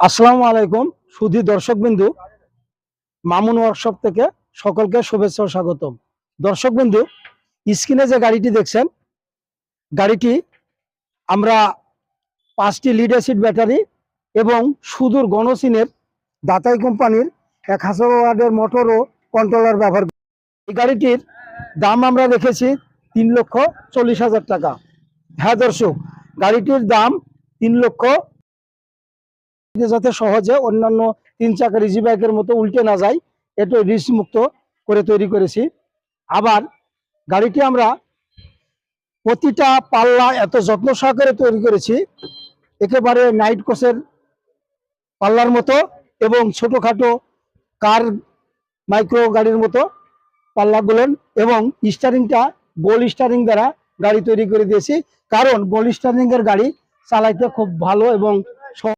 আসসালামু আলাইকুম সুধী দর্শকবিন্দু, মামুন ওয়ার্কশপ থেকে সকলকে শুভেচ্ছা ও স্বাগতম। দর্শকবিন্দু, স্ক্রিনে যে গাড়িটি দেখছেন, গাড়িটি আমরা 5টি লিড অ্যাসিড ব্যাটারি এবং সুদূর গণসিনের দাতাই কোম্পানির 1000 ওয়াটের মোটর ও কন্ট্রোলার ব্যবহার করি। এই গাড়িটির দাম আমরা রেখেছি 3,40,000 টাকা। হ্যাঁ দর্শক, গাড়িটির দাম 3,00,000, যাতে সহজে অন্যান্য 3 চাকার ইজি বাইকের মতো উল্টে না যায়, এটা রিস্ক মুক্ত করে তৈরি করেছি। আবার গাড়িটি আমরা প্রতিটা পাল্লা এত যত্ন সহকারে তৈরি করেছি, একেবারে নাইট কোচের পাল্লার মতো এবং ছোটখাটো কার মাইক্রো গাড়ির মতো পাল্লাগুলো, এবং স্টারিংটা বল স্টারিং দ্বারা গাড়ি তৈরি করে দিয়েছি, কারণ বল স্টারিং এর গাড়ি চালাইতে খুব ভালো এবং